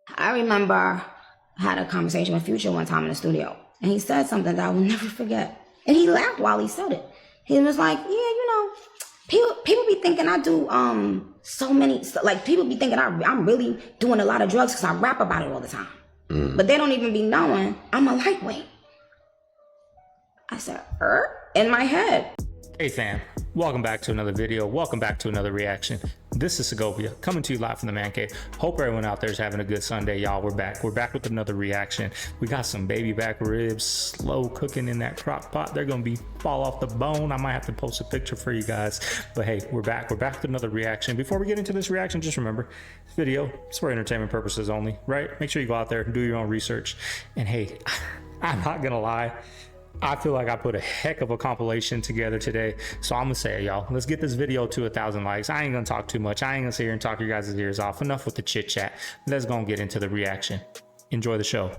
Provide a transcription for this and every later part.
I remember I had a conversation with Future one time in the studio, and he said something that I will never forget. And he laughed while he said it. He was like, "Yeah, people be thinking I do so many, like people be thinking I'm really doing a lot of drugs because I rap about it all the time, but they don't even be knowing I'm a lightweight." I said, in my head. Hey fam, welcome back to another video. Welcome back to another reaction. This is Segovia coming to you live from the man cave. Hope everyone out there is having a good Sunday, y'all. We're back. We're back with another reaction. We got some baby back ribs slow cooking in that crock pot. They're gonna be fall off the bone. I might have to post a picture for you guys. But hey, we're back. We're back with another reaction. Before we get into this reaction, just remember, this video is for entertainment purposes only, right? Make sure you go out there and do your own research. And hey, I'm not gonna lie, I feel like I put a heck of a compilation together today. So I'm gonna say it, y'all. Let's get this video to 1,000 likes. I ain't gonna talk too much. I ain't gonna sit here and talk your guys' ears off. Enough with the chit chat. Let's go and get into the reaction. Enjoy the show.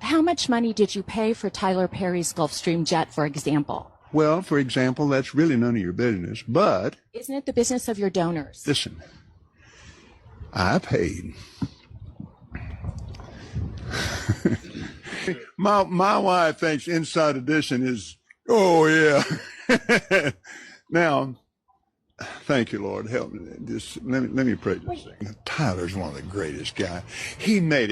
How much money did you pay for Tyler Perry's Gulfstream jet, for example? Well, for example, that's really none of your business, but... Isn't it the business of your donors? Listen, I paid. my wife thinks Inside Edition is, oh yeah. Now, thank you, Lord. Help me. Just let me pray this thing. Tyler's one of the greatest guys. He made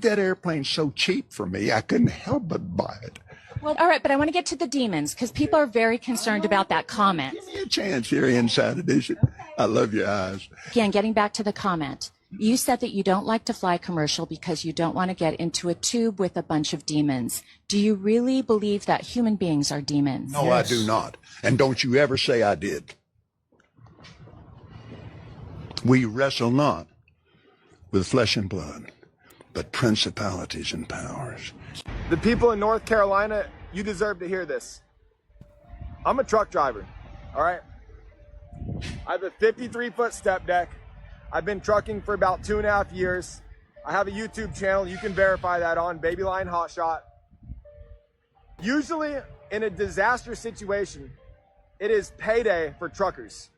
that airplane so cheap for me, I couldn't help but buy it. Well, all right, but I want to get to the demons because people are very concerned about that comment. Give me a chance here, Inside Edition. I love your eyes. Again, getting back to the comment, you said that you don't like to fly commercial because you don't want to get into a tube with a bunch of demons. Do you really believe that human beings are demons? No, yes. I do not. And don't you ever say I did. We wrestle not with flesh and blood, but principalities and powers. The people in North Carolina, you deserve to hear this. I'm a truck driver, all right? I have a 53-foot step deck. I've been trucking for about 2.5 years. I have a YouTube channel. You can verify that on Babyline Hotshot. Usually in a disaster situation, it is payday for truckers.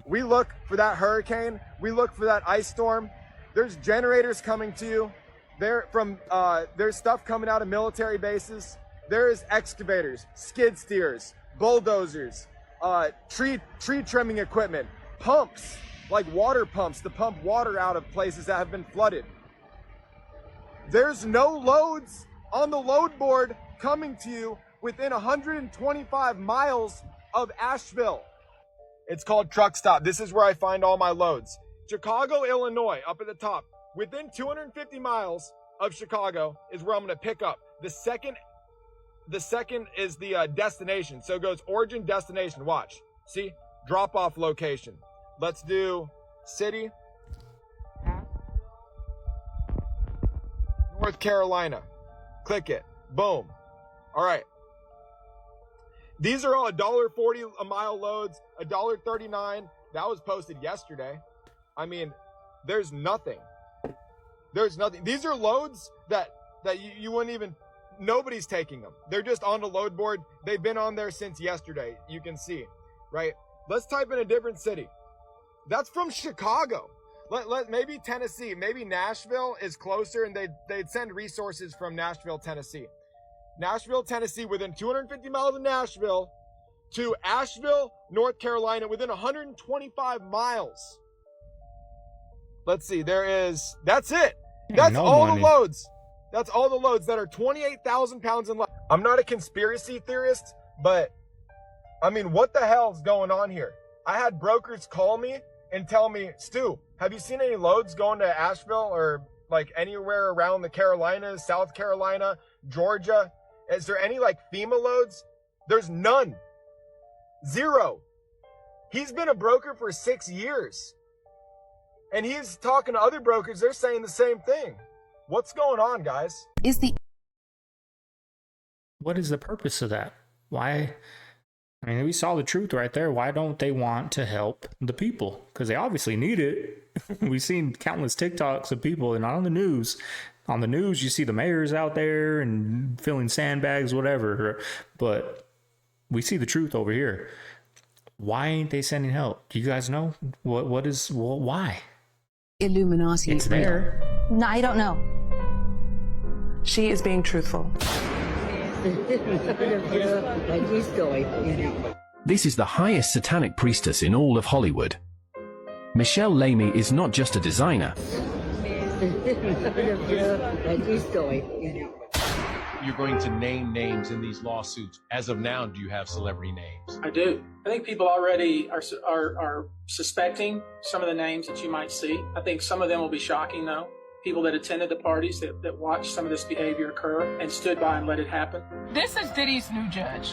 We look for that hurricane. We look for that ice storm. There's generators coming to you. There's stuff coming out of military bases. There's excavators, skid steers, bulldozers, tree trimming equipment, pumps, like water pumps to pump water out of places that have been flooded. There's no loads on the load board coming to you within 125 miles of Asheville. It's called Truck Stop. This is where I find all my loads. Chicago, Illinois, up at the top. Within 250 miles of Chicago is where I'm going to pick up. The second is the destination. So it goes origin, destination. Watch. See? Drop off location. Let's do city. North Carolina. Click it. Boom. All right. These are all $1.40 a mile loads, $1.39. That was posted yesterday. I mean, there's nothing. There's nothing. These are loads that you wouldn't even, nobody's taking them. They're just on the load board. They've been on there since yesterday. You can see, right? Let's type in a different city. That's from Chicago. Maybe Tennessee, maybe Nashville is closer and they'd send resources from Nashville, Tennessee. Nashville, Tennessee, within 250 miles of Nashville to Asheville, North Carolina, within 125 miles. Let's see, that's it. That's all the loads. That's all the loads that are 28,000 pounds in less. I'm not a conspiracy theorist, but I mean, what the hell's going on here? I had brokers call me and tell me, Stu, have you seen any loads going to Asheville or like anywhere around the Carolinas, South Carolina, Georgia? Is there any like FEMA loads? There's none. Zero. He's been a broker for 6 years. And he's talking to other brokers. They're saying the same thing. What's going on, guys? What is the purpose of that? Why? I mean, we saw the truth right there. Why don't they want to help the people? Because they obviously need it. We've seen countless TikToks of people, and on the news, you see the mayors out there and filling sandbags, whatever. But we see the truth over here. Why ain't they sending help? Do you guys know? Why? Illuminati. It's there. No, I don't know. She is being truthful. This is the highest satanic priestess in all of Hollywood. Michelle Lamy is not just a designer. You're going to name names in these lawsuits. As of now, do you have celebrity names? I do. I think people already are suspecting some of the names that you might see. I think some of them will be shocking, though. People that attended the parties that watched some of this behavior occur and stood by and let it happen. This is Diddy's new judge.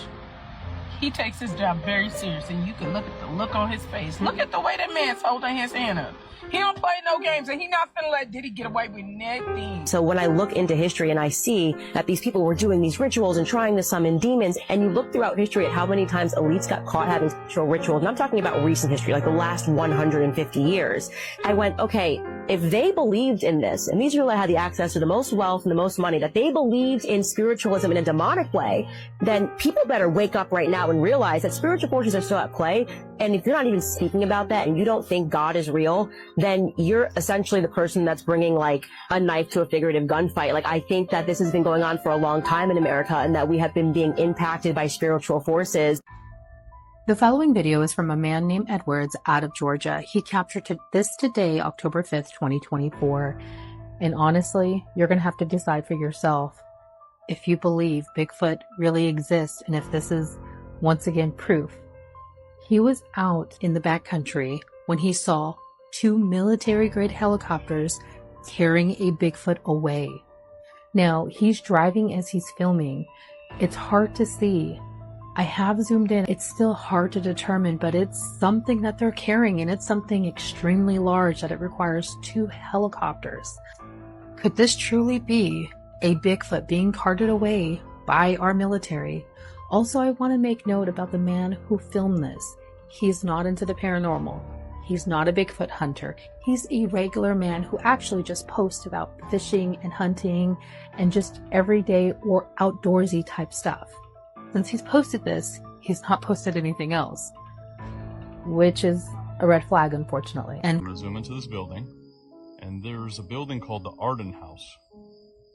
He takes his job very seriously. You can look at the look on his face. Look at the way that man's holding his hand up. He don't play no games, and he not finna let Diddy get away with nothing. So when I look into history and I see that these people were doing these rituals and trying to summon demons, and you look throughout history at how many times elites got caught having sexual rituals, and I'm talking about recent history, like the last 150 years, I went, okay, if they believed in this, and these people that had the access to the most wealth and the most money, that they believed in spiritualism in a demonic way, then people better wake up right now and realize that spiritual forces are still at play. And if you're not even speaking about that and you don't think God is real, then you're essentially the person that's bringing like a knife to a figurative gunfight. Like, I think that this has been going on for a long time in America and that we have been being impacted by spiritual forces. The following video is from a man named Edwards out of Georgia. He captured this today, October 5th, 2024. And honestly, you're going to have to decide for yourself if you believe Bigfoot really exists and if this is, once again, proof. He was out in the backcountry when he saw 2 military-grade helicopters carrying a Bigfoot away. Now, he's driving as he's filming. It's hard to see. I have zoomed in. It's still hard to determine, but it's something that they're carrying, and it's something extremely large that it requires 2 helicopters. Could this truly be a Bigfoot being carted away by our military? Also, I want to make note about the man who filmed this. He's not into the paranormal. He's not a Bigfoot hunter. He's a regular man who actually just posts about fishing and hunting and just everyday or outdoorsy type stuff. Since he's posted this, he's not posted anything else, which is a red flag, unfortunately. And I'm going to zoom into this building, and there's a building called the Arden House,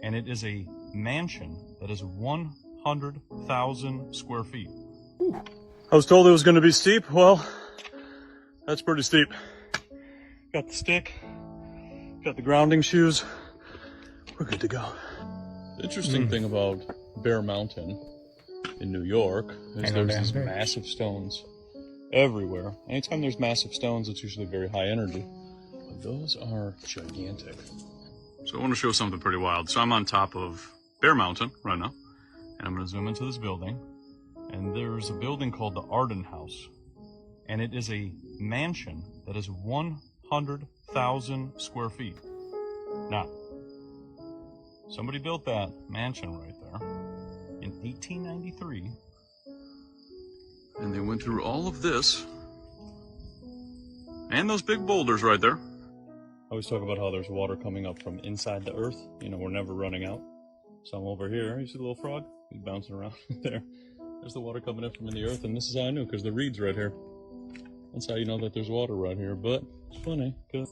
and it is a mansion that is 100,000 square feet. I was told it was going to be steep. Well, that's pretty steep. Got the stick, got the grounding shoes. We're good to go. The interesting thing about Bear Mountain in New York is there's these massive stones everywhere. Anytime there's massive stones, it's usually very high energy. But those are gigantic. So I want to show something pretty wild. So I'm on top of Bear Mountain right now, and I'm going to zoom into this building. And there's a building called the Arden House, and it is a mansion that is 100,000 square feet. Now, somebody built that mansion right there in 1893, and they went through all of this and those big boulders right there. I always talk about how there's water coming up from inside the earth. You know, we're never running out. So I'm over here. You see the little frog? He's bouncing around there. There's the water coming up from in the earth, and this is how I knew, because the reed's right here. That's how you know that there's water right here, but it's funny, because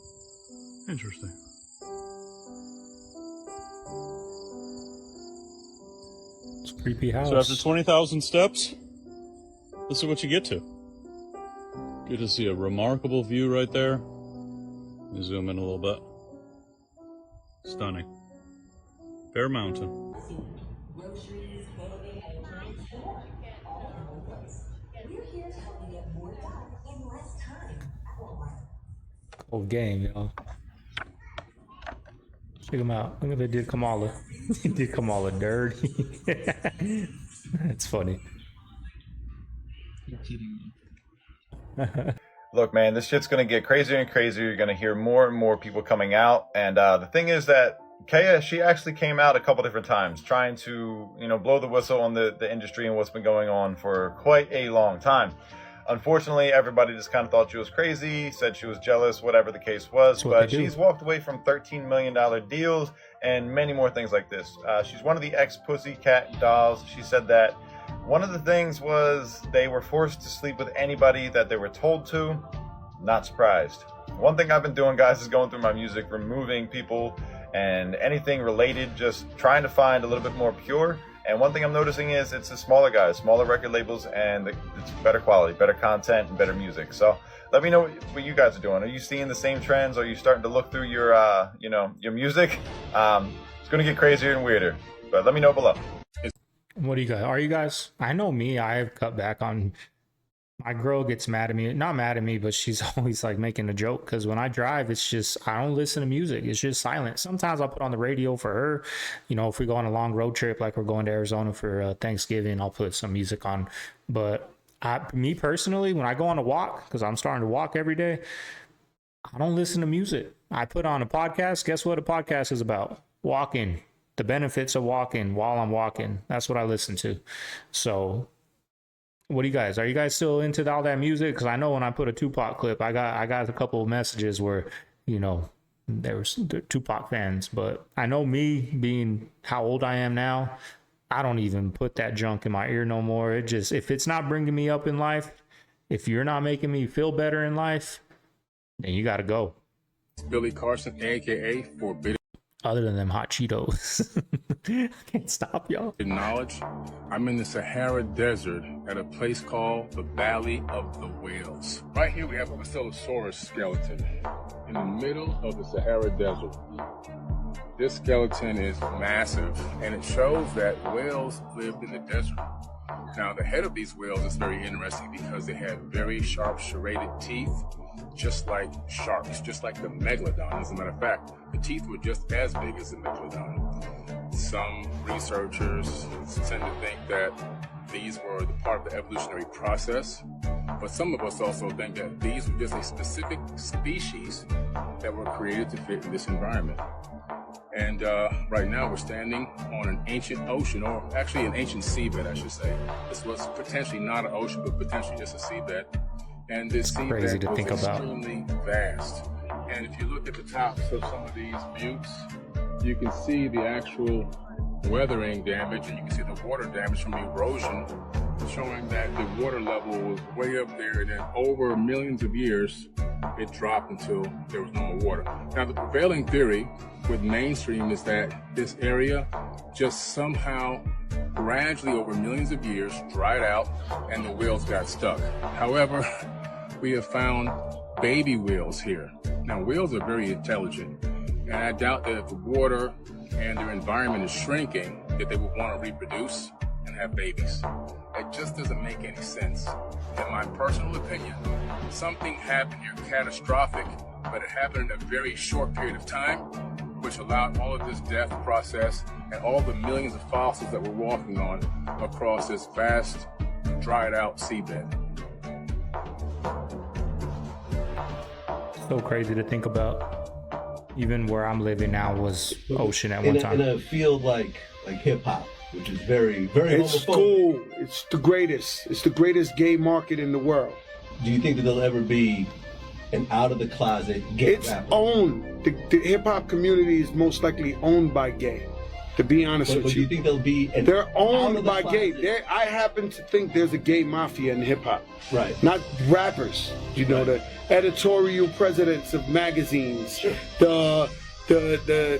interesting. It's a creepy house. So after 20,000 steps, this is what you get to. Get to see a remarkable view right there. Let me zoom in a little bit. Stunning. Bear Mountain. Old game, y'all. Check him out. Look at they did Kamala. He did Kamala dirty. That's funny. You're kidding me. Look, man, this shit's gonna get crazier and crazier. You're gonna hear more and more people coming out, and the thing is that Kaya, she actually came out a couple different times trying to, you know, blow the whistle on the industry and what's been going on for quite a long time. Unfortunately, everybody just kind of thought she was crazy, said she was jealous, whatever the case was. But she's walked away from $13 million deals and many more things like this. She's one of the ex-Pussycat dolls. She said that One of the things was they were forced to sleep with anybody that they were told to. Not surprised. One thing I've been doing, guys, is going through my music, removing people and anything related, just trying to find a little bit more pure. And one thing I'm noticing is it's the smaller guys, smaller record labels, and it's better quality, better content, and better music. So let me know what you guys are doing. Are you seeing the same trends? Are you starting to look through your, your music? It's going to get crazier and weirder, but let me know below. What do you guys? Are you guys? I know me. I've cut back on. My girl gets mad at me. Not mad at me, but she's always like making a joke. Because when I drive, it's just, I don't listen to music. It's just silent. Sometimes I'll put on the radio for her. You know, if we go on a long road trip, like we're going to Arizona for Thanksgiving, I'll put some music on. But me personally, when I go on a walk, because I'm starting to walk every day, I don't listen to music. I put on a podcast. Guess what a podcast is about? Walking. The benefits of walking while I'm walking. That's what I listen to. So what do you guys, are you guys still into all that music? Because I know when I put a Tupac clip, I got a couple of messages where, you know, there were Tupac fans. But I know me being how old I am now, I don't even put that junk in my ear no more. It just, if it's not bringing me up in life, if you're not making me feel better in life, then you got to go. It's Billy Carson, aka Forbidden. Other than them hot Cheetos. I can't stop, y'all. Knowledge. I'm in the Sahara Desert at a place called the Valley of the Whales. Right here we have a Basilosaurus skeleton in the middle of the Sahara Desert. This skeleton is massive, and it shows that whales lived in the desert. Now, the head of these whales is very interesting because they had very sharp serrated teeth, just like sharks, just like the megalodon. As a matter of fact, the teeth were just as big as the megalodon. Some researchers tend to think that these were the part of the evolutionary process, but some of us also think that these were just a specific species that were created to fit in this environment. And right now we're standing on an ancient ocean, or actually an ancient seabed, I should say. This was potentially not an ocean, but potentially just a seabed. And this seabed was extremely vast. And if you look at the tops of some of these buttes, you can see the actual weathering damage, and you can see the water damage from erosion, showing that the water level was way up there, and then over millions of years, it dropped until there was no more water. Now, the prevailing theory with mainstream is that this area just somehow gradually over millions of years dried out and the whales got stuck. However, we have found baby whales here. Now, whales are very intelligent, and I doubt that if the water and their environment is shrinking, that they would want to reproduce and have babies. It just doesn't make any sense. In my personal opinion, something happened here catastrophic, but it happened in a very short period of time, which allowed all of this death process and all the millions of fossils that we're walking on across this vast, dried out seabed. So crazy to think about. Even where I'm living now was ocean at one time. In a field like hip hop, which is very, very It's cool. It's the greatest. It's the greatest gay market in the world. Do you think that there'll ever be an out of the closet gay rapper? Owned. The hip hop community is most likely owned by gay. To be honest with you, do you think there'll be? They're owned by gay. I happen to think there's a gay mafia in hip hop. Right. Not rappers. You know, the editorial presidents of magazines, sure. the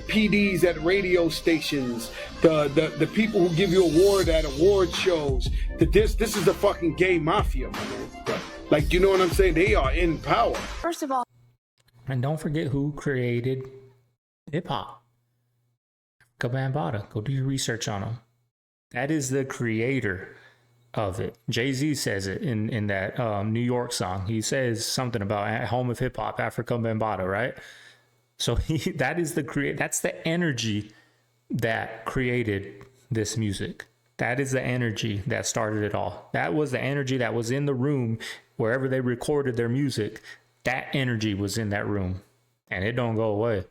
PDs at radio stations, the people who give you award at award shows. This is the fucking gay mafia, man. Right. Like, you know what I'm saying? They are in power. First of all, and don't forget who created hip hop. Bambaataa. Go do your research on him. That is the creator of it. Jay-Z says it in that New York song. He says something about home of hip hop, Africa Bambaataa, right? So that's the energy that created this music. That is the energy that started it all. That was the energy that was in the room wherever they recorded their music. That energy was in that room, and it don't go away.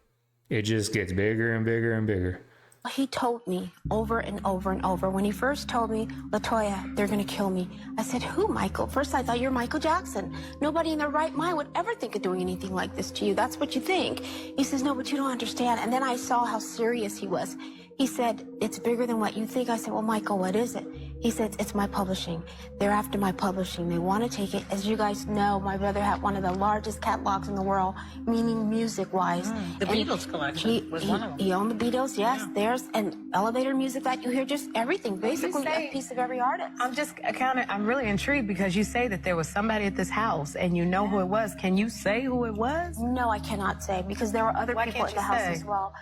It just gets bigger and bigger and bigger. he told me over and over and over. When he first told me, LaToya, they're going to kill me. I said, who, Michael? First, I thought you're Michael Jackson. Nobody in their right mind would ever think of doing anything like this to you. That's what you think. He says, no, but you don't understand. And then I saw how serious he was. He said, it's bigger than what you think. I said, well, Michael, what is it? He said, it's my publishing. They're after my publishing. They want to take it. As you guys know, my brother had one of the largest catalogs in the world, meaning music-wise. The Beatles collection was one of them. He owned the Beatles, yes. There's an elevator music that you hear, just everything, basically a piece of every artist. I'm really intrigued because you say that there was somebody at this house and you know who it was. Can you say who it was? No, I cannot say because there were other people at the house as well.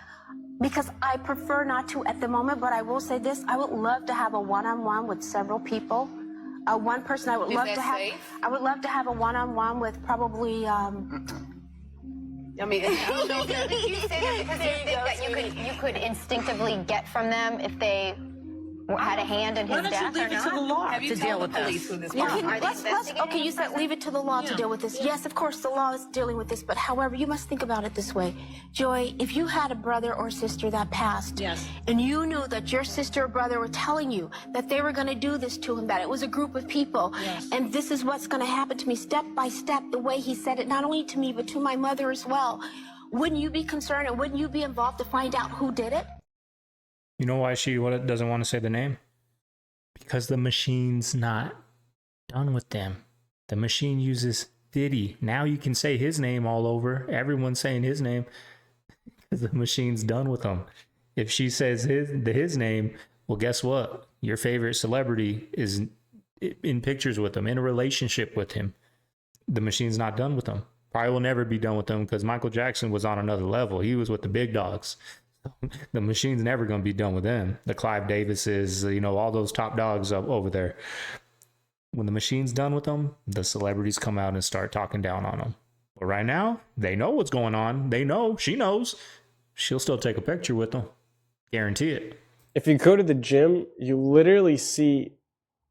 Because I prefer not to at the moment, but I will say this, I would love to have a one-on-one with several people. One person I would love to have. I would love to have a one-on-one with probably I mean, did you say that because you think that you could instinctively get from them if they had a hand in his death or not? To the law Have you to deal told with the police this. who this Yeah, was? okay, you said leave it to the law to deal with this. Yes, of course, the law is dealing with this, but however, you must think about it this way. Joy, if you had a brother or sister that passed, and you knew that your sister or brother were telling you that they were going to do this to him, that it was a group of people, and this is what's going to happen to me step by step, the way he said it, not only to me, but to my mother as well, wouldn't you be concerned and wouldn't you be involved to find out who did it? You know why she doesn't want to say the name? Because the machine's not done with them. The machine uses Diddy. Now you can say his name all over. Everyone's saying his name because the machine's done with him. If she says his name, well, guess what? Your favorite celebrity is in pictures with him, in a relationship with him. The machine's not done with him. Probably will never be done with him because Michael Jackson was on another level. He was with the big dogs. The machine's never going to be done with them. The Clive Davises, all those top dogs up over there. When the machine's done with them, the celebrities come out and start talking down on them. But right now, they know what's going on. They know. She knows. She'll still take a picture with them. Guarantee it. If you go to the gym, you literally see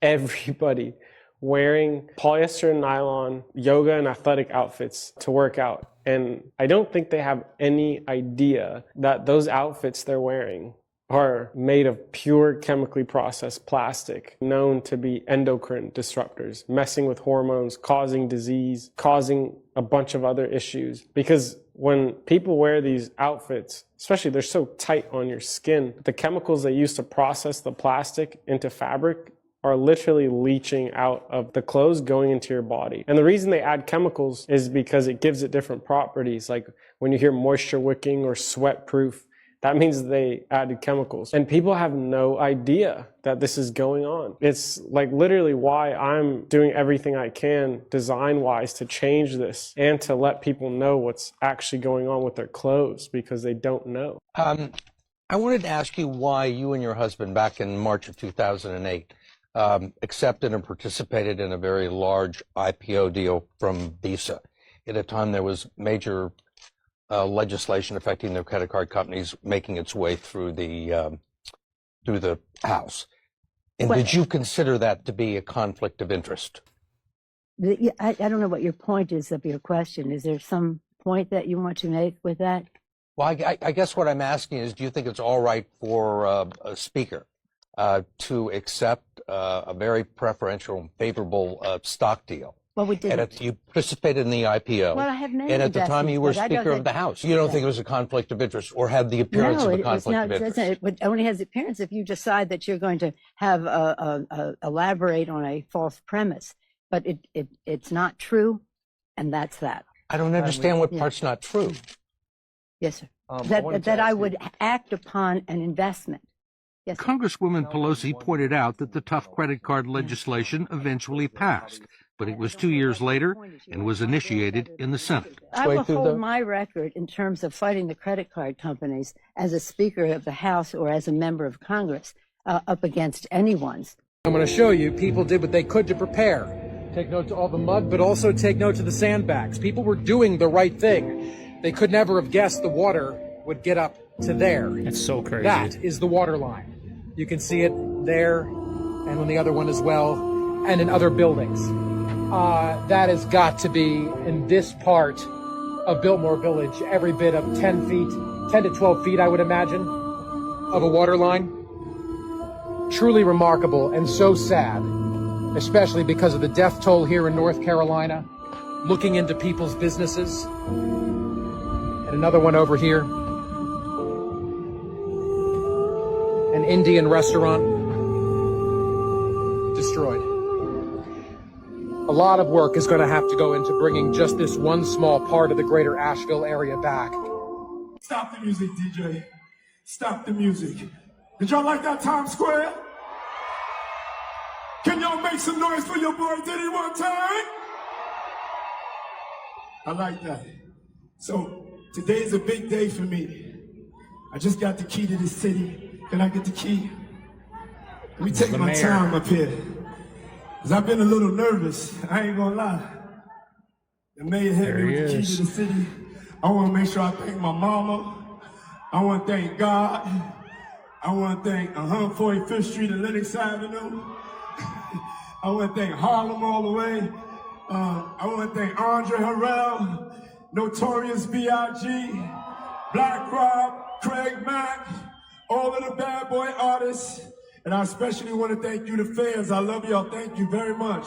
everybody wearing polyester and nylon, yoga and athletic outfits to work out. And I don't think they have any idea that those outfits they're wearing are made of pure chemically processed plastic, known to be endocrine disruptors, messing with hormones, causing disease, causing a bunch of other issues. Because when people wear these outfits, especially they're so tight on your skin, the chemicals they use to process the plastic into fabric are literally leaching out of the clothes going into your body. And the reason they add chemicals is because it gives it different properties. Like when you hear moisture wicking or sweat proof, that means they added chemicals. And people have no idea that this is going on. It's like literally why I'm doing everything I can design-wise to change this and to let people know what's actually going on with their clothes because they don't know. I wanted to ask you why you and your husband back in March of 2008 accepted and participated in a very large IPO deal from Visa at a time there was major legislation affecting the credit card companies making its way through the House. And did you consider that to be a conflict of interest? I don't know what your point is of your question. Is there some point that you want to make with that? Well, I guess what I'm asking is, do you think it's all right for a speaker to accept a very preferential and favorable stock deal? Well, we did. You participated in the IPO. Well, I have many and at the time you were Speaker of the House. You don't think it was a conflict of interest or had the appearance of a conflict of interest? It only has the appearance if you decide that you're going to have elaborate on a false premise. But it's not true, and that's that. I don't understand what part's not true. Yes, sir. That I would act upon an investment. Yes, sir. Congresswoman Pelosi pointed out that the tough credit card legislation eventually passed, but it was 2 years later and was initiated in the Senate. I will hold my record in terms of fighting the credit card companies as a Speaker of the House or as a member of Congress up against anyone's. I'm going to show you people did what they could to prepare. Take note to all the mud, but also take note to the sandbags. People were doing the right thing. They could never have guessed the water would get up to there. It's so crazy. That is the water line. You can see it there and on the other one as well, and in other buildings. That has got to be, in this part of Biltmore Village, every bit of 10 to 12 feet, I would imagine, of a water line. Truly remarkable and so sad, especially because of the death toll here in North Carolina, looking into people's businesses. And another one over here, an Indian restaurant. destroyed. A lot of work is going to have to go into bringing just this one small part of the greater Asheville area back. Stop the music, DJ. Stop the music. Did y'all like that Times Square? Can y'all make some noise for your boy Diddy one time? I like that. So today's a big day for me. I just got the key to the city. Can I get the key? Let me take my time up here. Because I've been a little nervous. I ain't gonna lie. The mayor hit me with the key to the city. I want to make sure I thank my mama. I want to thank God. I want to thank 145th Street and Lenox Avenue. I want to thank Harlem all the way. I want to thank Andre Harrell, Notorious B.I.G., Black Rob, Craig Mack, all of the bad boy artists. And I especially want to thank you, the fans. I love y'all. Thank you very much.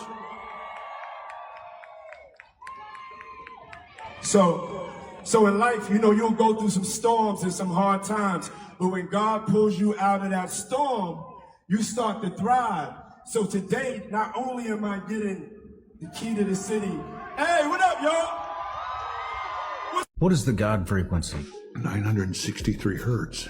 So in life, you know, you'll go through some storms and some hard times. But when God pulls you out of that storm, you start to thrive. So today, not only am I getting the key to the city. Hey, what up, y'all? What is the God frequency? 963 hertz.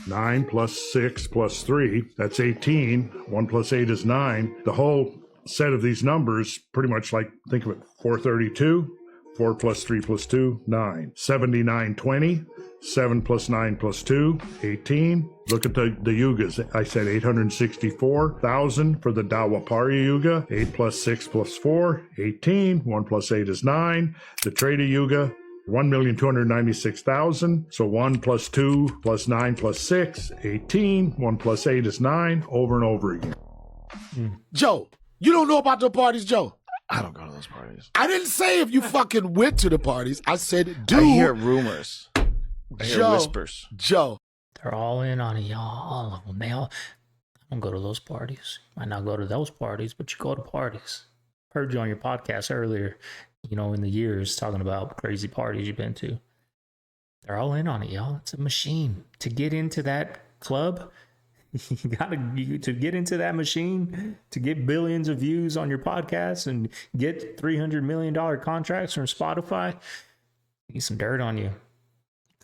9 plus 6 plus 3, that's 18. 1 plus 8 is 9. The whole set of these numbers, pretty much like, think of it, 432, 4 plus 3 plus 2, 9. 7920, 7 plus 9 plus 2, 18. Look at the yugas. I said 864,000 for the Dawapari yuga. 8 plus 6 plus 4, 18. 1 plus 8 is 9. The Treta yuga, 1,296,000. So 1 plus 2 plus 9 plus 6, 18. 1 plus 8 is 9. Over and over again. Joe, you don't know about the parties, Joe. I don't go to those parties. I didn't say if you fucking went to the parties. I said do. I hear rumors. I hear Joe, whispers. Joe. They're all in on it, y'all. All of them. I don't go to those parties. Might not go to those parties, but you go to parties. Heard you on your podcast earlier, you know, in the years, talking about crazy parties you've been to. They're all in on it, y'all. It's a machine. To get into that club, to get into that machine, to get billions of views on your podcast and get $300 million contracts from Spotify, need some dirt on you.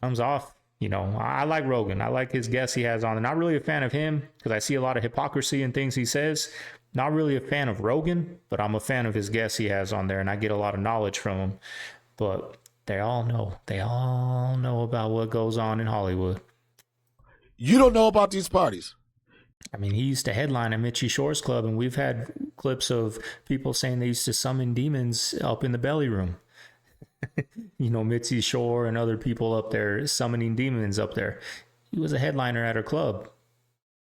Comes off. You know, I like Rogan. I like his guests he has on. I'm not really a fan of him because I see a lot of hypocrisy in things he says. Not really a fan of Rogan, but I'm a fan of his guests he has on there, and I get a lot of knowledge from him. But they all know about what goes on in Hollywood. You don't know about these parties. I mean, he used to headline at Mitchie Shore's Club, and we've had clips of people saying they used to summon demons up in the belly room. You know, Mitzi Shore and other people up there summoning demons up there. He was a headliner at her club.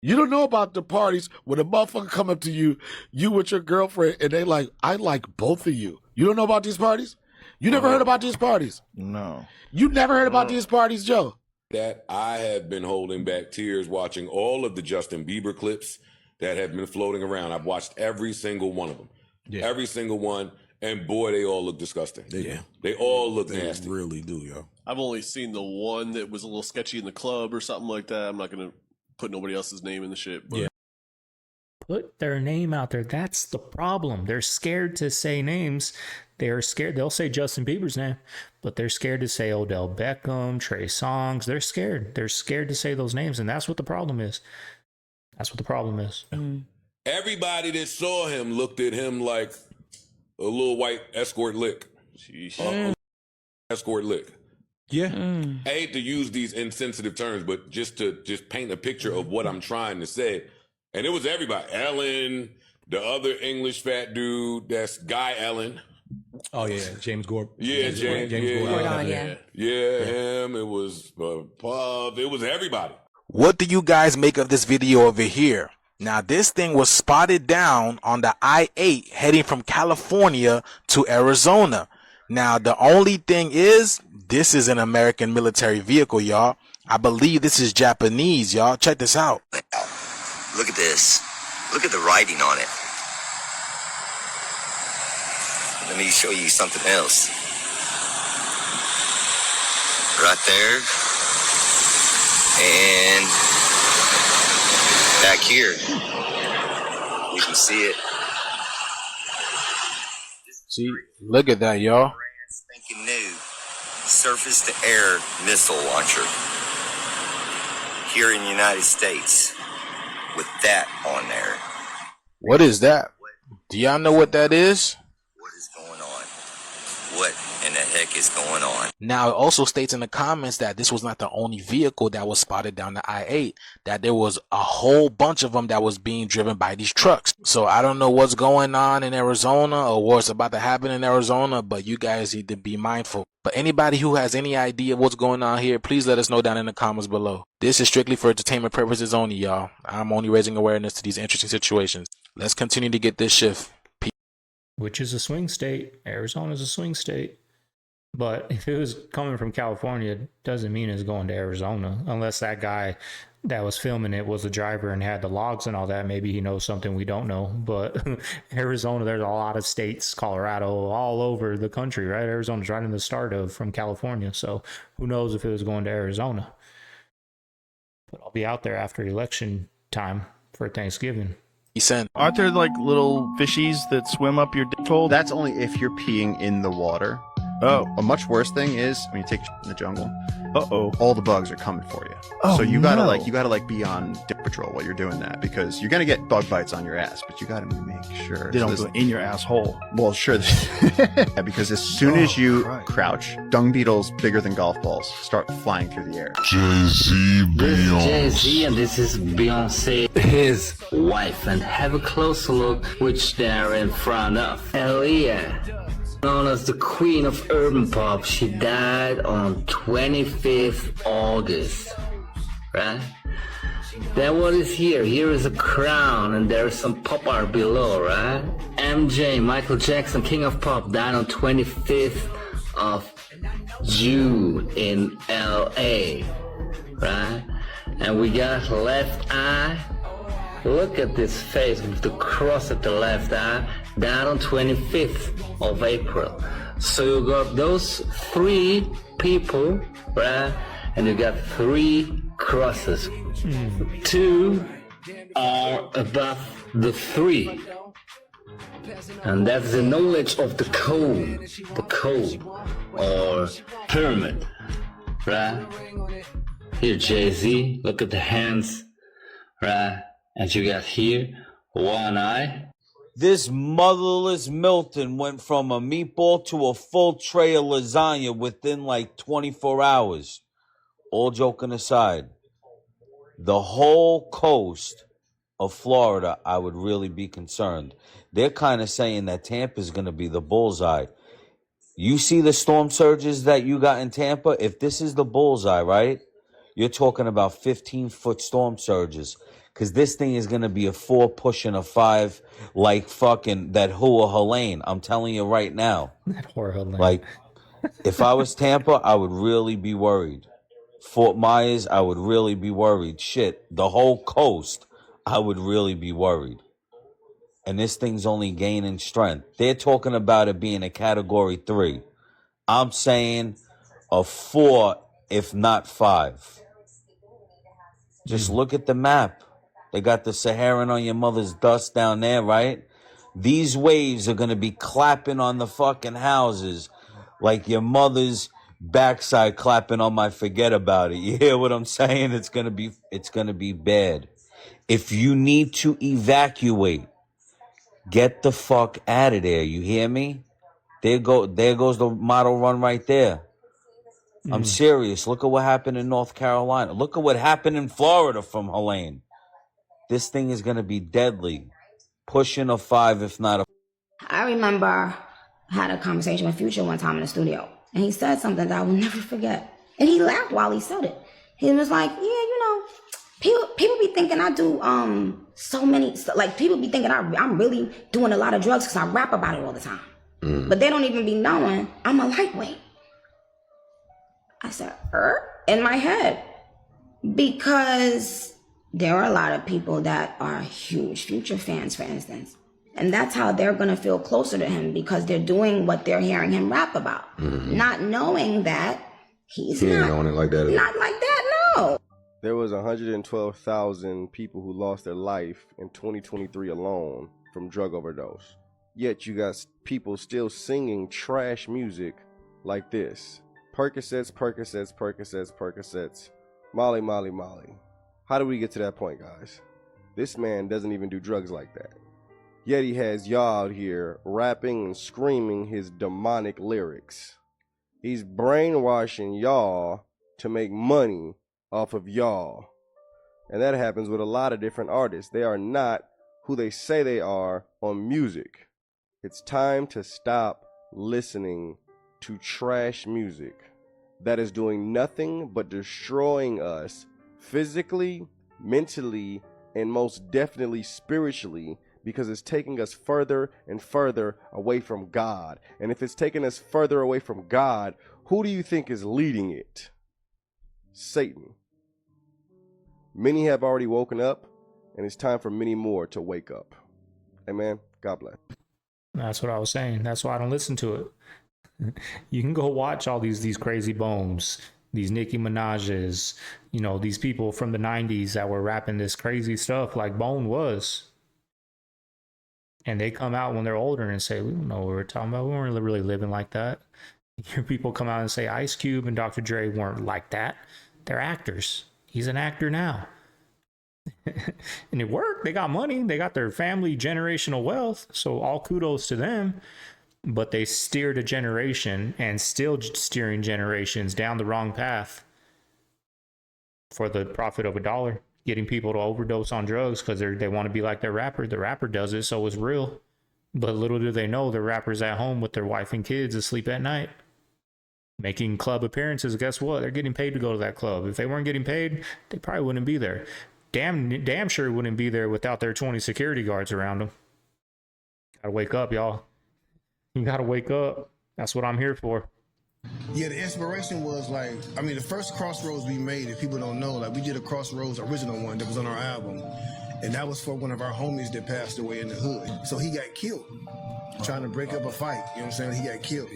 You don't know about the parties when a motherfucker come up to you, you with your girlfriend, and they like, I like both of you. You don't know about these parties? You never heard about these parties? No. You never heard about these parties, Joe? That I have been holding back tears watching all of the Justin Bieber clips that have been floating around. I've watched every single one of them. Yeah. Every single one. And boy, they all look disgusting. Yeah. They all look nasty. They really do, yo. I've only seen the one that was a little sketchy in the club or something like that. I'm not going to put nobody else's name in the shit. But. Yeah. Put their name out there. That's the problem. They're scared to say names. They're scared. They'll say Justin Bieber's name, but they're scared to say Odell Beckham, Trey Songz. They're scared. They're scared to say those names, and that's what the problem is. That's what the problem is. Everybody that saw him looked at him like a little white escort lick. Escort lick. Yeah. I hate to use these insensitive terms, but just to paint a picture of what I'm trying to say. And it was everybody. Ellen, the other English fat dude, that's Guy Ellen. Oh, yeah. James Gordon. Yeah, James Gordon. Yeah, him. It was Puff. It was everybody. What do you guys make of this video over here? Now, this thing was spotted down on the I-8 heading from California to Arizona. Now, the only thing is, this is an American military vehicle, y'all. I believe this is Japanese, y'all. Check this out. Look at this. Look at the writing on it. Let me show you something else. Right there. And back here, you can see it. See, look at that, y'all. Thinking new surface-to-air missile launcher here in the United States with that on there. What is that? Do y'all know what that is? What is going on? What in the heck is going on? Now, it also states in the comments that this was not the only vehicle that was spotted down the I-8, that there was a whole bunch of them that was being driven by these trucks. So I don't know what's going on in Arizona or what's about to happen in Arizona, but you guys need to be mindful. But anybody who has any idea what's going on here, please let us know down in the comments below. This is strictly for entertainment purposes only, y'all. I'm only raising awareness to these interesting situations. Let's continue to get this shift. Which is a swing state. Arizona is a swing state. But if it was coming from California, it doesn't mean it's going to Arizona. Unless that guy that was filming it was a driver and had the logs and all that. Maybe he knows something we don't know. But Arizona, there's a lot of states, Colorado, all over the country, right? Arizona's right in the start of from California. So who knows if it was going to Arizona. But I'll be out there after election time for Thanksgiving. Aren't there like little fishies that swim up your dick hole? That's only if you're peeing in the water. Oh. A much worse thing is when you take a in the jungle. Uh-oh. All the bugs are coming for you. Oh, so you gotta be on dick patrol while you're doing that, because you're gonna get bug bites on your ass, but you gotta make sure They don't go in your asshole. Well, sure. Yeah, because as soon as you crouch, dung beetles bigger than golf balls start flying through the air. Jay-Z, Jay-Z, and this is Beyonce, his wife, and have a closer look which they're in front of. Aaliyah, known as the queen of urban pop, she died on 25th August, right? Then what is here? Here is a crown, and there is some pop art below, right? MJ, Michael Jackson, king of pop, died on 25th of June in LA, right? And we got left eye. Look at this face with the cross at the left eye. Died on 25th of April. So you got those three people, right? And you got three crosses. Two are above the three. And that's the knowledge of the code or pyramid, right? Here, Jay-Z, look at the hands, right? And you got here one eye. This motherless Milton went from a meatball to a full tray of lasagna within like 24 hours. All joking aside, the whole coast of Florida, I would really be concerned. They're kind of saying that Tampa is going to be the bullseye. You see the storm surges that you got in Tampa? If this is the bullseye, right? You're talking about 15-foot storm surges. Because this thing is going to be a 4 pushing a 5 like fucking that Hua Helene. I'm telling you right now. That Hua Helene. Like, if I was Tampa, I would really be worried. Fort Myers, I would really be worried. Shit, the whole coast, I would really be worried. And this thing's only gaining strength. They're talking about it being a category 3. I'm saying a 4, if not 5. Just look at the map. They got the Saharan on your mother's dust down there, right? These waves are going to be clapping on the fucking houses like your mother's backside clapping on my forget about it. You hear what I'm saying? It's going to be bad. If you need to evacuate, get the fuck out of there. You hear me? There goes the model run right there. I'm serious. Look at what happened in North Carolina. Look at what happened in Florida from Helene. This thing is going to be deadly. Pushing a 5, if not a... I remember I had a conversation with Future one time in the studio, and he said something that I will never forget. And he laughed while he said it. He was like, yeah, you know, people be thinking I do so many, like people be thinking I'm really doing a lot of drugs because I rap about it all the time. But they don't even be knowing I'm a lightweight. I said, in my head, because there are a lot of people that are huge Future fans, for instance. And that's how they're going to feel closer to him, because they're doing what they're hearing him rap about. Not knowing that he's not on it like that. Not like that, no. There was 112,000 people who lost their life in 2023 alone from drug overdose. yet you got people still singing trash music like this. Percocets, Percocets, Percocets, Percocets. Molly, Molly, Molly. How do we get to that point, guys? This man doesn't even do drugs like that. Yet he has y'all out here rapping and screaming his demonic lyrics. He's brainwashing y'all to make money off of y'all. And that happens with a lot of different artists. They are not who they say they are on music. It's time to stop listening to trash music that is doing nothing but destroying us physically, mentally, and most definitely spiritually, because it's taking us further and further away from God. And if it's taking us further away from God, who do you think is leading it? Satan. Many have already woken up, and it's time for many more to wake up. Amen. God bless. That's what I was saying. That's why I don't listen to it. You can go watch all these crazy bones, these Nicki Minaj's, you know, these people from the 90s that were rapping this crazy stuff like Bone was. And they come out when they're older and say, we don't know what we're talking about. We weren't really living like that. You hear people come out and say Ice Cube and Dr. Dre weren't like that. They're actors. He's an actor now. And it worked. They got money. They got their family generational wealth. So all kudos to them. But they steered a generation and still steering generations down the wrong path for the profit of $1, getting people to overdose on drugs because they want to be like their rapper. The rapper does it, so it's real. But little do they know the rapper's at home with their wife and kids asleep at night, making club appearances. Guess what? They're getting paid to go to that club. If they weren't getting paid, they probably wouldn't be there. Damn sure wouldn't be there without their 20 security guards around them. Gotta wake up, y'all. You gotta wake up. That's what I'm here for. Yeah, the inspiration was like, I mean, the first Crossroads we made, if people don't know, like we did a Crossroads original one that was on our album. And that was for one of our homies that passed away in the hood. So he got killed trying to break up a fight. You know what I'm saying? He got killed.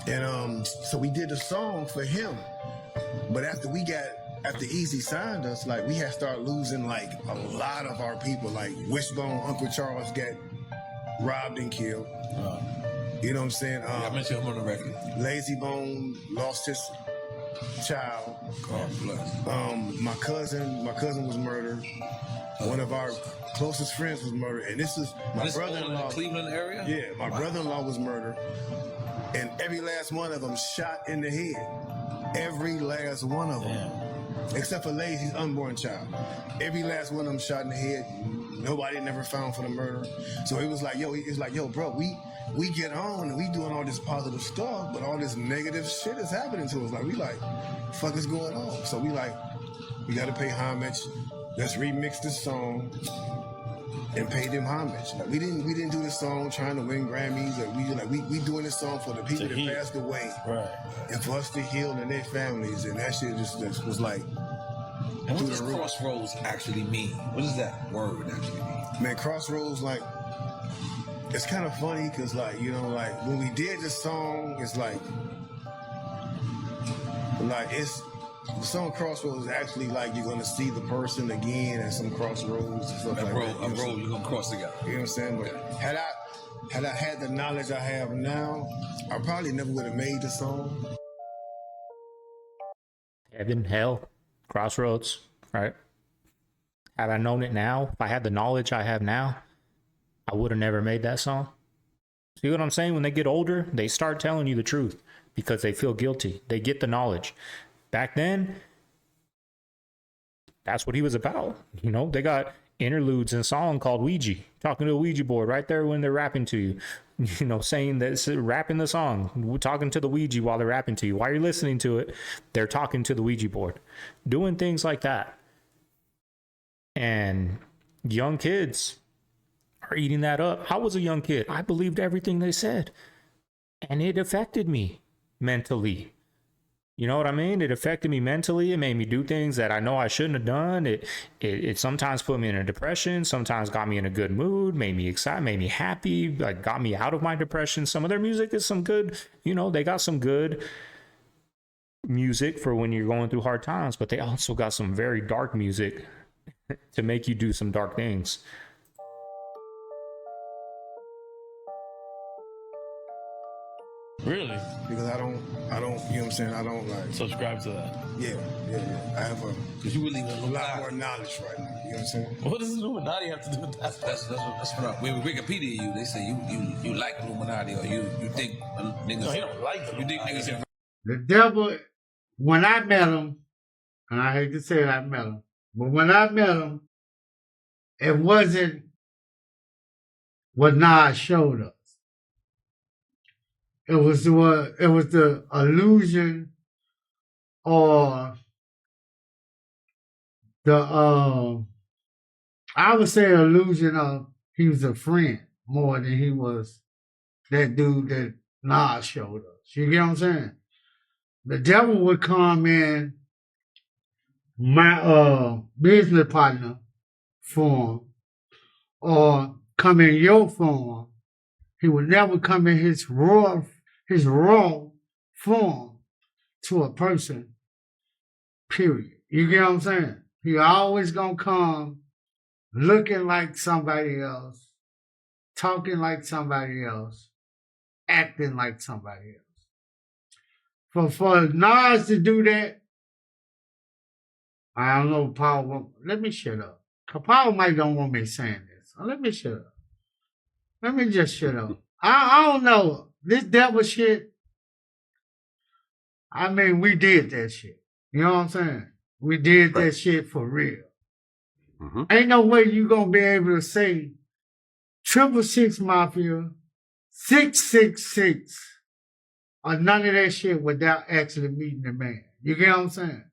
And so we did a song for him. But after Easy signed us, like we had to start losing like a lot of our people. Like Wishbone, Uncle Charles got robbed and killed. You know what I'm saying? I mentioned him on the record. Lazy Bone lost his child. God bless. My cousin was murdered. One of our closest friends was murdered, and this is my brother-in-law. In the Cleveland area? Yeah, my brother-in-law was murdered, and every last one of them shot in the head. Every last one of them, except for Lazy's unborn child. Every last one of them shot in the head. Nobody never found for the murder. So it was like, yo, bro, we get on and we doing all this positive stuff, but all this negative shit is happening to us. Like, we like, fuck is going on? So we gotta pay homage. Let's remix this song and pay them homage. Like, we didn't do this song trying to win Grammys. We doing this song for the people that passed away, right? And for us to heal and their families. And that shit just was like. And what does Crossroads actually mean? What does that word actually mean? Man, Crossroads, like, it's kind of funny because, like, you know, like when we did this song, it's like it's the song Crossroads is actually like you're gonna see the person again at some crossroads and stuff like that. A road you're gonna cross together. You know what I'm saying? But had I had the knowledge I have now, I probably never would have made the song. Heaven, hell, crossroads, right? Had I known it now, if I had the knowledge I have now, I would have never made that song. See what I'm saying? When they get older, they start telling you the truth because they feel guilty. They get the knowledge. Back then, that's what he was about. You know, they got interludes in a song called Ouija, talking to a Ouija board right there when they're rapping to you. You know, saying that, rapping the song, talking to the Ouija while they're rapping to you. While you're listening to it, they're talking to the Ouija board, doing things like that. And young kids are eating that up. I was a young kid. I believed everything they said. And it affected me mentally. You know what I mean? It affected me mentally. It made me do things that I know I shouldn't have done. It sometimes put me in a depression. Sometimes got me in a good mood, made me excited, made me happy, like got me out of my depression. Some of their music is some good, you know, they got some good music for when you're going through hard times, but they also got some very dark music to make you do some dark things. Really? Because I don't, you know what I'm saying? I don't like subscribe to that. Yeah. I have Because you believe in a lot more knowledge right now. You know what I'm saying? What does Illuminati have to do with that? That's what when Wikipedia you, they say you like Illuminati or you think niggas. No, he don't like them. You think niggas. The devil, when I met him, and I hate to say I met him, but when I met him, it wasn't what Nas showed us. It was the illusion or the I would say illusion of he was a friend more than he was that dude that Nas showed us. You get what I'm saying? The devil would come in my business partner form or come in your form. He would never come in his raw form to a person, period. You get what I'm saying? He always gonna come looking like somebody else, talking like somebody else, acting like somebody else. For Nas to do that, I don't know, Paul. Let me shut up. Paul might don't want me saying this. Let me shut up. Let me just shut up. I don't know. This devil shit, I mean, we did that shit. You know what I'm saying? We did that shit for real. Mm-hmm. Ain't no way you gonna be able to say 666 Mafia, 666, or none of that shit without actually meeting the man. You get what I'm saying?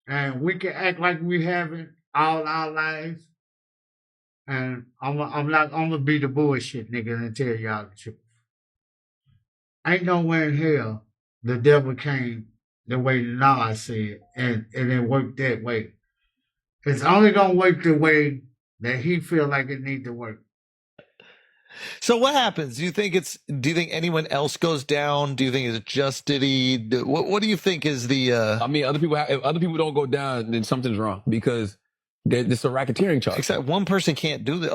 And we can act like we haven't all our lives. And I'm gonna be the bullshit nigga and tell y'all the truth. Ain't no way in hell the devil came the way Nas said, and it worked that way. It's only gonna work the way that he feel like it need to work. So what happens? Do you think anyone else goes down? Do you think it's just Diddy? What do you think is the? I mean, if other people don't go down, then something's wrong because it's a racketeering charge. Except one person can't do that.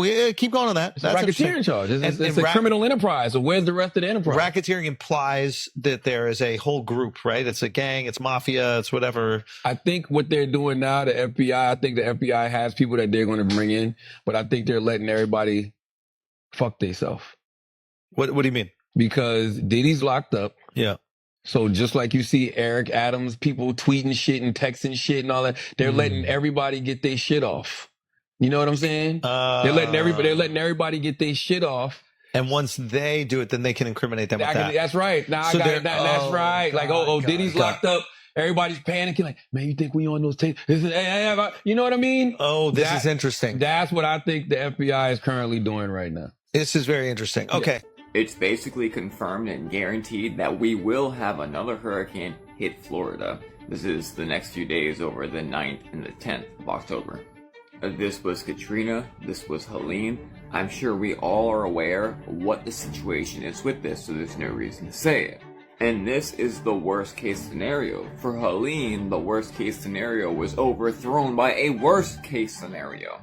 Yeah, keep going on that. It's a racketeering charge. It's a criminal enterprise. So where's the rest of the enterprise? Racketeering implies that there is a whole group, right? It's a gang, it's mafia, it's whatever. I think what they're doing now, the FBI, I think the FBI has people that they're going to bring in, but I think they're letting everybody fuck themselves. What do you mean? Because Diddy's locked up. Yeah. So just like you see Eric Adams, people tweeting shit and texting shit and all that, they're letting everybody get their shit off. You know what I'm saying? They're letting everybody get their shit off. And once they do it, then they can incriminate them with that. That's right. Now So I got it. That's right. Like, Diddy's locked up. Everybody's panicking. Like, man, you think we on those tapes? You know what I mean? Oh, this is interesting. That's what I think the FBI is currently doing right now. This is very interesting. Okay. It's basically confirmed and guaranteed that we will have another hurricane hit Florida. This is the next few days over the 9th and the 10th of October. This was Katrina, this was Helene. I'm sure we all are aware what the situation is with this, so there's no reason to say it. And this is the worst case scenario. For Helene, the worst case scenario was overthrown by a worst case scenario.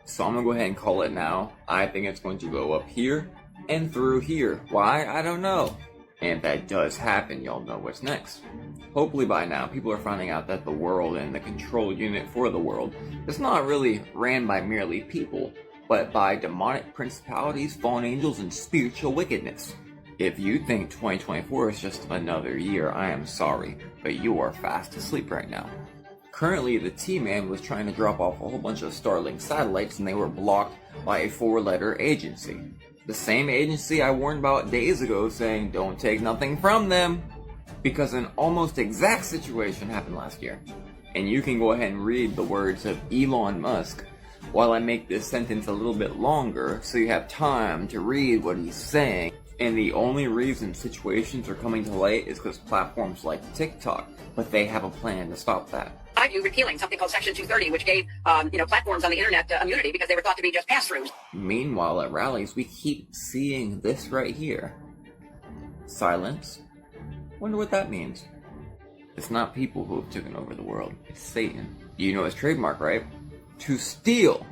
So I'm gonna go ahead and call it now. I think it's going to go up here and through here. Why? I don't know. And if that does happen, y'all know what's next. Hopefully by now, people are finding out that the world and the control unit for the world is not really ran by merely people, but by demonic principalities, fallen angels, and spiritual wickedness. If you think 2024 is just another year, I am sorry, but you are fast asleep right now. Currently, the T-Man was trying to drop off a whole bunch of Starlink satellites and they were blocked by a 4-letter agency. The same agency I warned about days ago saying don't take nothing from them, because an almost exact situation happened last year. And you can go ahead and read the words of Elon Musk while I make this sentence a little bit longer so you have time to read what he's saying. And the only reason situations are coming to light is because platforms like TikTok, but they have a plan to stop that. You repealing something called Section 230, which gave platforms on the internet immunity because they were thought to be just pass-throughs. Meanwhile, at rallies, we keep seeing this right here. Silence. Wonder what that means. It's not people who have taken over the world. It's Satan. You know his trademark, right? To steal,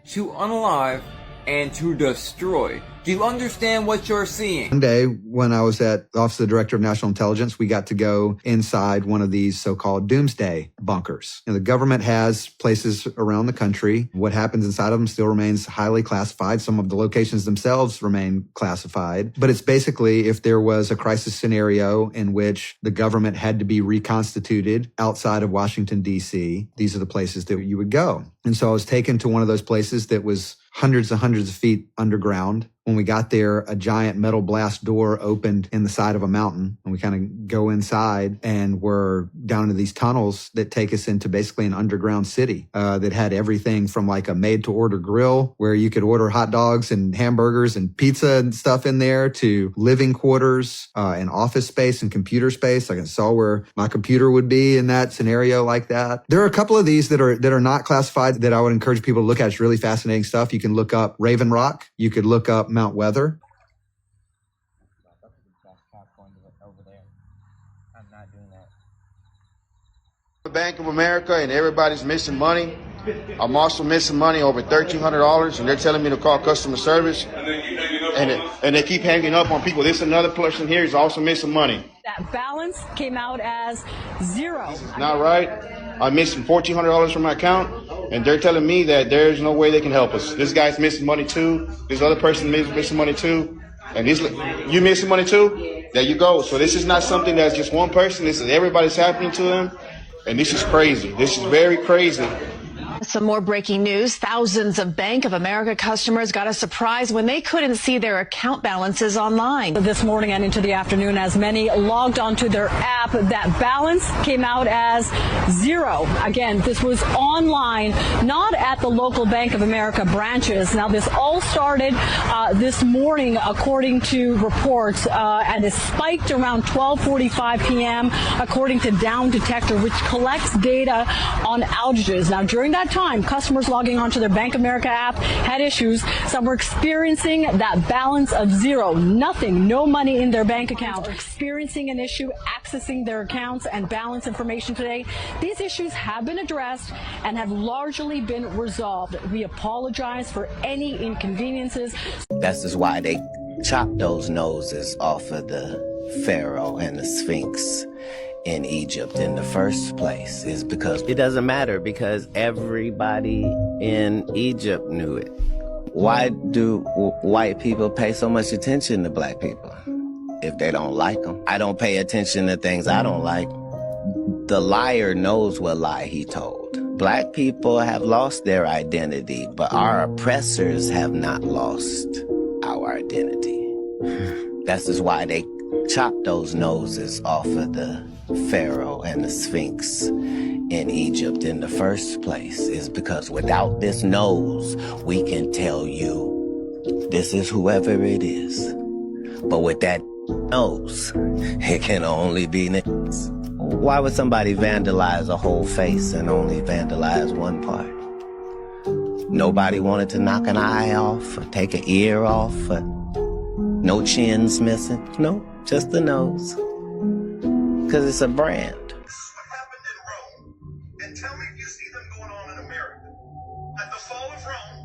to unalive, and to destroy. Do you understand what you're seeing? One day when I was at the Office of the Director of National Intelligence, we got to go inside one of these so-called doomsday bunkers. And the government has places around the country. What happens inside of them still remains highly classified. Some of the locations themselves remain classified. But it's basically if there was a crisis scenario in which the government had to be reconstituted outside of Washington, D.C., these are the places that you would go. And so I was taken to one of those places that was hundreds and hundreds of feet underground. When we got there, a giant metal blast door opened in the side of a mountain, and we kind of go inside, and we're down into these tunnels that take us into basically an underground city that had everything from like a made-to-order grill where you could order hot dogs and hamburgers and pizza and stuff in there, to living quarters and office space and computer space. I saw where my computer would be in that scenario like that. There are a couple of these that are not classified that I would encourage people to look at. It's really fascinating stuff. You can look up Raven Rock. You could look up Mount Weather. Bank of America, and everybody's missing money. I'm also missing money, over $1,300, and they're telling me to call customer service. And they keep hanging up on people. This another person here is also missing money. That balance came out as zero. Not right. I'm missing $1,400 from my account, and they're telling me that there's no way they can help us. This guy's missing money too. This other person is missing money too. And you missing money too? There you go. So this is not something that's just one person. This is everybody's happening to them. And this is crazy. This is very crazy. Some more breaking news. Thousands of Bank of America customers got a surprise when they couldn't see their account balances online. This morning and into the afternoon, as many logged onto their app, that balance came out as zero. Again, this was online, not at the local Bank of America branches. Now, this all started this morning, according to reports, and it spiked around 12:45 p.m., according to Down Detector, which collects data on outages. Now, during that time, customers logging onto their Bank of America app had issues. Some were experiencing that balance of zero, nothing, no money in their bank account, experiencing an issue accessing their accounts and balance information today. These issues have been addressed and have largely been resolved. We apologize for any inconveniences. That's just why they chopped those noses off of the Pharaoh and the Sphinx in Egypt in the first place, is because it doesn't matter, because everybody in Egypt knew it. Why do white people pay so much attention to black people if they don't like them? I don't pay attention to things I don't like. The liar knows what lie he told. Black people have lost their identity, but our oppressors have not lost our identity. That's just why they chopped those noses off of the Pharaoh and the Sphinx in Egypt in the first place, is because without this nose, we can tell you this is whoever it is. But with that nose, it can only be niggas. Why would somebody vandalize a whole face and only vandalize one part? Nobody wanted to knock an eye off or take an ear off, or no chins missing. No, just the nose. Because it's a brand. And tell me if you see them going on in America. At the fall of Rome,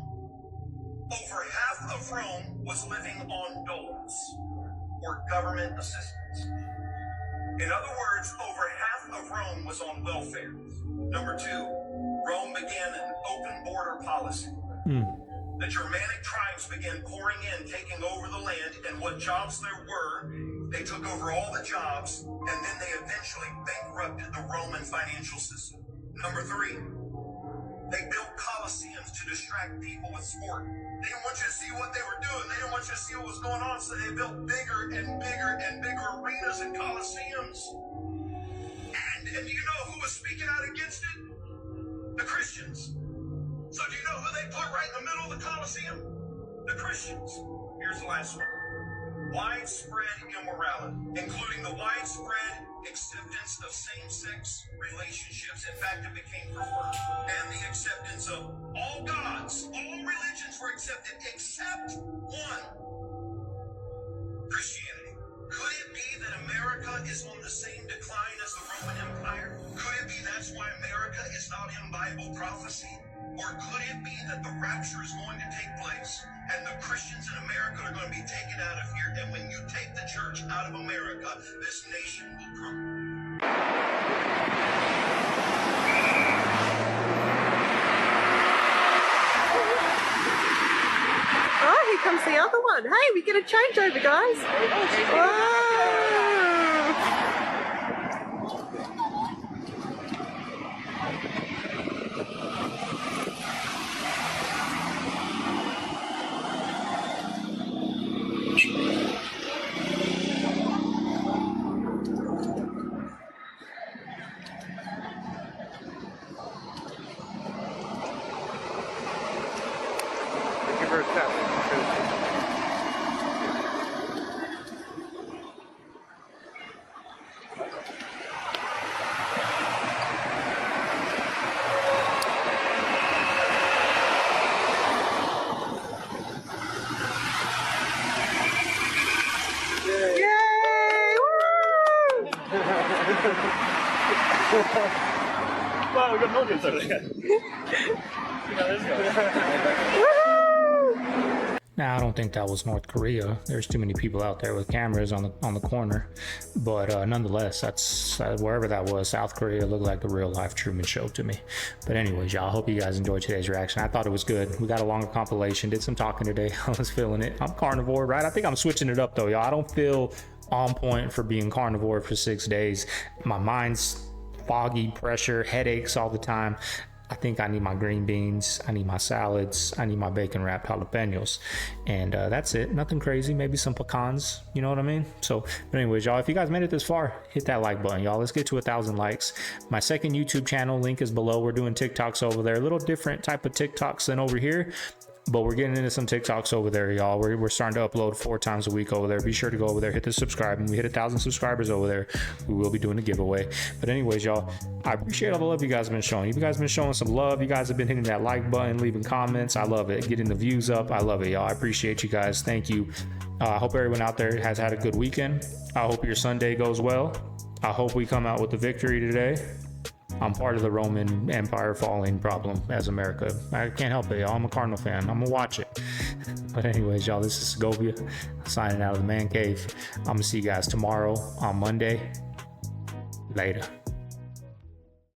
over half of Rome was living on doles, or government assistance. In other words, over half of Rome was on welfare. Number two, Rome began an open border policy. The Germanic tribes began pouring in, taking over the land, and what jobs there were, they took over all the jobs, and then they eventually bankrupted the Roman financial system. Number three, they built coliseums to distract people with sport. They didn't want you to see what they were doing. They didn't want you to see what was going on, so they built bigger and bigger and bigger arenas and coliseums. And do you know who was speaking out against it? The Christians. So do you know who they put right in the middle of the Colosseum? The Christians. Here's the last one. Widespread immorality, including the widespread acceptance of same-sex relationships. In fact, it became preferred. And the acceptance of all gods. All religions were accepted except one. Christianity. Could it be that America is on the same decline as the Roman Empire? Could it be that's that's why America is not in Bible prophecy? Or could it be that the rapture is going to take place and the Christians in America are going to be taken out of here, and when you take the church out of America, this nation will crumble? Oh, here comes the other one. Hey, we get a changeover, guys. Whoa. Wow, we got millions over there. Now, I don't think that was North Korea. There's too many people out there with cameras on the corner. But nonetheless, that's wherever that was, South Korea looked like the real life Truman Show to me. But anyways, y'all, I hope you guys enjoyed today's reaction. I thought it was good. We got a longer compilation, did some talking today. I was feeling it. I'm carnivore, right? I think I'm switching it up though, y'all. I don't feel on point for being carnivore for 6 days. My mind's foggy, pressure, headaches all the time. I think I need my green beans, I need my salads, I need my bacon wrapped jalapenos, and that's it. Nothing crazy, maybe some pecans, you know what I mean? So, but anyways, y'all, if you guys made it this far, hit that like button, y'all. Let's get to 1,000 likes. My second YouTube channel link is below. We're doing TikToks over there, a little different type of TikToks than over here, but we're getting into some TikToks over there, y'all. We're starting to upload 4 times a week over there. Be sure to go over there, hit the subscribe. When we hit 1,000 subscribers over there, we will be doing a giveaway. But anyways, y'all, I appreciate all the love you guys have been showing. You guys have been showing some love. You guys have been hitting that like button, leaving comments. I love it. Getting the views up. I love it, y'all. I appreciate you guys. Thank you. I hope everyone out there has had a good weekend. I hope your Sunday goes well. I hope we come out with the victory today. I'm part of the Roman Empire falling problem as America. I can't help it, y'all. I'm a Cardinal fan. I'm gonna watch it. But anyways, y'all, this is Segovia signing out of the man cave. I'm gonna see you guys tomorrow on Monday. Later.